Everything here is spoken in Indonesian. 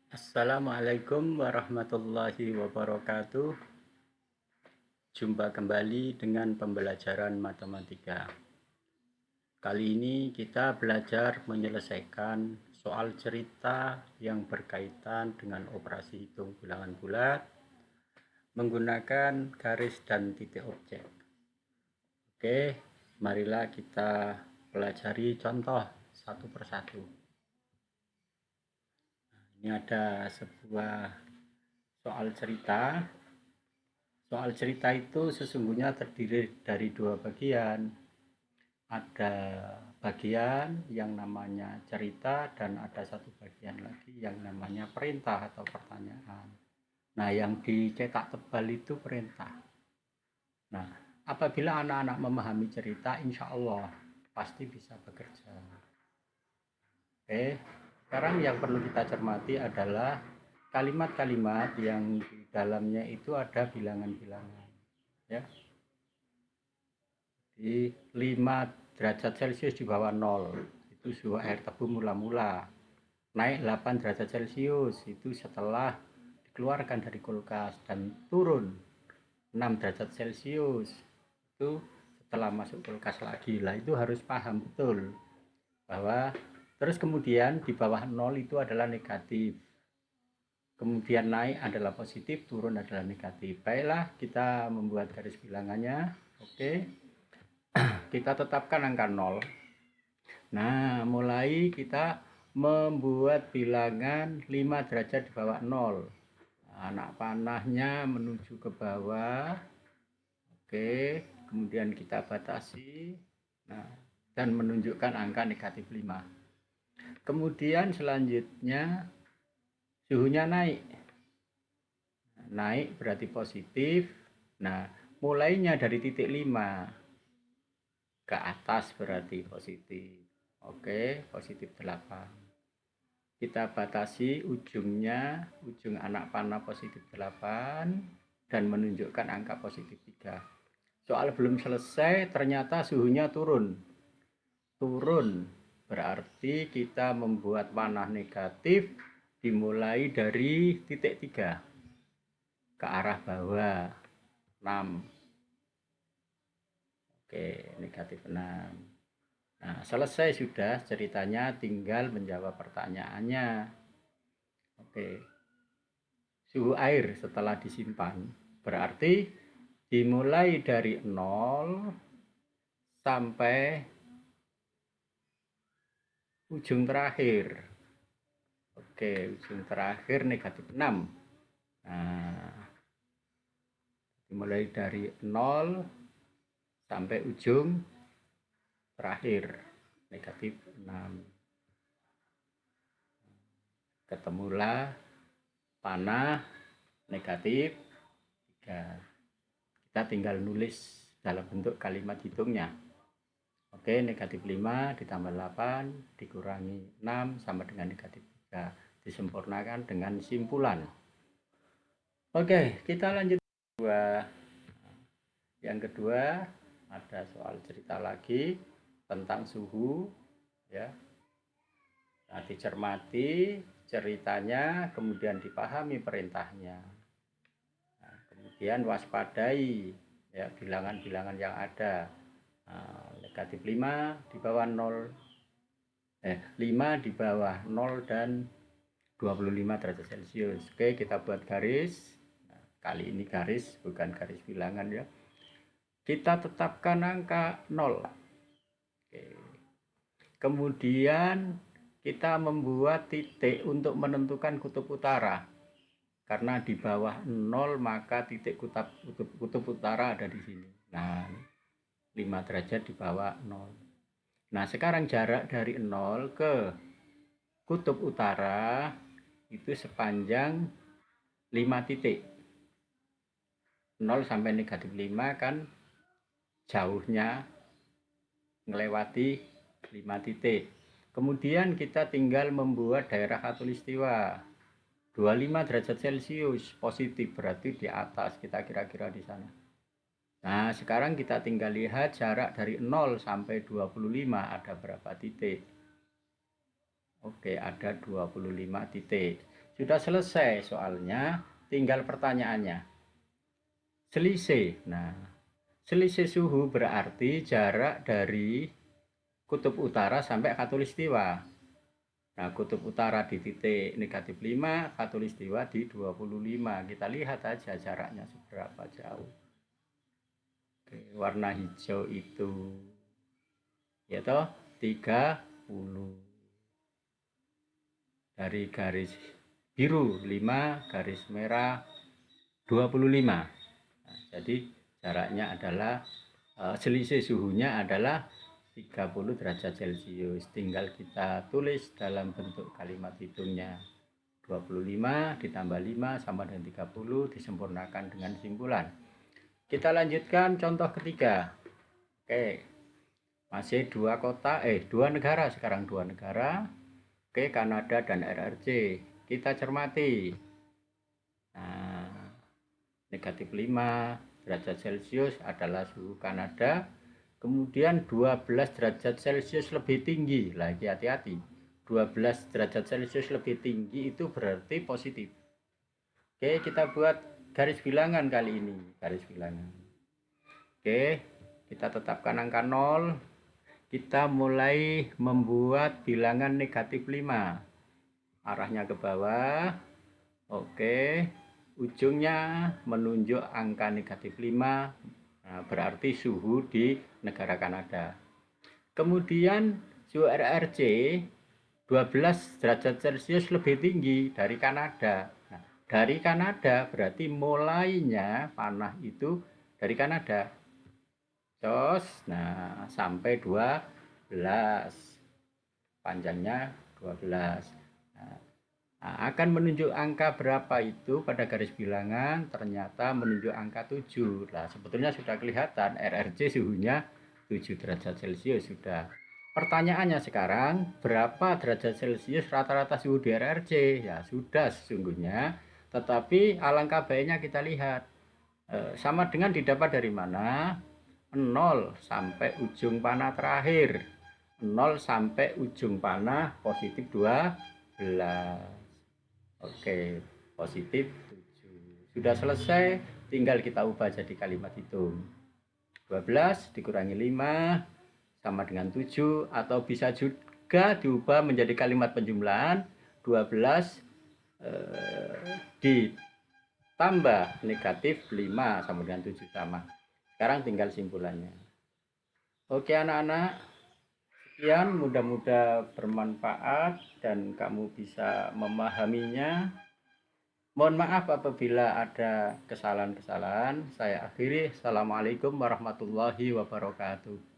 Assalamualaikum warahmatullahi wabarakatuh. Jumpa kembali dengan pembelajaran matematika. Kali ini kita belajar menyelesaikan soal cerita yang berkaitan dengan operasi hitung bilangan bulat menggunakan garis dan titik objek. Oke, marilah kita pelajari contoh satu persatu. Ini ada sebuah soal cerita. Soal cerita itu sesungguhnya terdiri dari dua bagian. Ada bagian yang namanya cerita dan ada satu bagian lagi yang namanya perintah atau pertanyaan. Nah, yang dicetak tebal itu perintah. Nah, apabila anak-anak memahami cerita, insya Allah pasti bisa bekerja. Oke, sekarang yang perlu kita cermati adalah kalimat-kalimat yang di dalamnya itu ada bilangan-bilangan. Ya, di 5 derajat Celcius di bawah 0 itu suhu air tebu mula-mula, naik 8 derajat Celcius itu setelah dikeluarkan dari kulkas, dan turun 6 derajat Celcius itu setelah masuk kulkas lagi. Lah itu harus paham betul bahwa terus kemudian di bawah 0 itu adalah negatif, kemudian naik adalah positif, turun adalah negatif. Baiklah, kita membuat garis bilangannya. Oke, kita tetapkan angka 0. Nah, mulai kita membuat bilangan 5 derajat di bawah 0. Anak panahnya menuju ke bawah. Oke, kemudian kita batasi. Nah, dan menunjukkan angka negatif 5. Kemudian selanjutnya suhunya naik. Naik berarti positif. Nah, mulainya dari titik 5 ke atas berarti positif. Oke, positif 8. Kita batasi ujungnya, ujung anak panah positif 8 dan menunjukkan angka positif 3. Soal belum selesai, ternyata suhunya turun. Turun berarti kita membuat panah negatif dimulai dari titik 3 ke arah bawah 6. Oke, negatif 6. Nah, selesai sudah ceritanya, tinggal menjawab pertanyaannya. Oke. Suhu air setelah disimpan berarti dimulai dari 0 sampai ujung terakhir. Oke, ujung terakhir negatif 6. Nah, dimulai dari 0 sampai ujung terakhir negatif 6. Ketemulah panah negatif 3. Kita tinggal nulis dalam bentuk kalimat hitungnya. Oke, negatif 5 ditambah 8 dikurangi 6 sama dengan negatif 3. Disempurnakan dengan simpulan. Oke, kita lanjut. Yang kedua ada soal cerita lagi tentang suhu, ya. Nah, dicermati ceritanya, kemudian dipahami perintahnya. Nah, kemudian waspadai ya bilangan-bilangan yang ada. Nah, negatif 5 di bawah 0, 5 di bawah 0 dan 25 derajat Celcius. Oke, kita buat garis. Nah, kali ini garis bukan garis bilangan ya. Kita tetapkan angka 0. Oke. Kemudian kita membuat titik untuk menentukan kutub utara. Karena di bawah 0 maka titik kutub utara ada di sini. Nah, 5 derajat di bawah 0. Nah, sekarang jarak dari 0 ke kutub utara itu sepanjang 5 titik. 0 sampai negatif 5 kan jauhnya melewati 5 titik. Kemudian kita tinggal membuat daerah khatulistiwa 25 derajat Celcius positif, berarti di atas, kita kira-kira di sana. Nah, sekarang kita tinggal lihat jarak dari 0 sampai 25 ada berapa titik. Oke, ada 25 titik. Sudah selesai soalnya, tinggal pertanyaannya. Selisih. Nah, selisih suhu berarti jarak dari kutub utara sampai khatulistiwa. Nah, kutub utara di titik -5, khatulistiwa di 25. Kita lihat aja jaraknya seberapa jauh. Oke, warna hijau itu ya toh 30. Dari garis biru 5, garis merah 25. Nah, jadi jaraknya adalah selisih suhunya adalah 30 derajat Celcius. Tinggal kita tulis dalam bentuk kalimat hitungnya. 25 ditambah 5 sama dengan 30, disempurnakan dengan simpulan. Kita lanjutkan contoh ketiga. Oke, masih dua negara sekarang, dua negara. Oke, Kanada dan RRC. Kita cermati. Nah, -5 derajat Celcius adalah suhu Kanada. Kemudian 12 derajat Celcius lebih tinggi. Lagi hati-hati. 12 derajat Celcius lebih tinggi itu berarti positif. Oke, kita buat garis bilangan kali ini. Garis bilangan. Oke, kita tetapkan angka 0. Kita mulai membuat bilangan -5. Arahnya ke bawah. Oke, ujungnya menunjuk angka -5. Nah, berarti suhu di negara Kanada. Kemudian suhu RRC 12 derajat Celcius lebih tinggi dari Kanada. Nah, dari Kanada berarti mulainya panah itu dari Kanada. Nah, sampai 12. Panjangnya 12. Nah, akan menunjuk angka berapa itu pada garis bilangan, ternyata menunjuk angka 7. Nah, sebetulnya sudah kelihatan RRC suhunya 7 derajat Celcius sudah. Pertanyaannya sekarang, berapa derajat Celcius rata-rata suhu di RRC? Ya, sudah sesungguhnya. Tetapi alangkah baiknya kita lihat. Sama dengan didapat dari mana? 0 sampai ujung panah terakhir. 0 sampai ujung panah positif 12. Oke, positif 7. Sudah selesai, tinggal kita ubah jadi kalimat hitung. 12 dikurangi 5 sama dengan 7, atau bisa juga diubah menjadi kalimat penjumlahan 12 ditambah -5 sama dengan 7 sama. Sekarang tinggal simpulannya. Oke anak-anak, sekian, mudah-mudahan bermanfaat dan kamu bisa memahaminya. Mohon maaf apabila ada kesalahan-kesalahan. Saya akhiri. Assalamualaikum warahmatullahi wabarakatuh.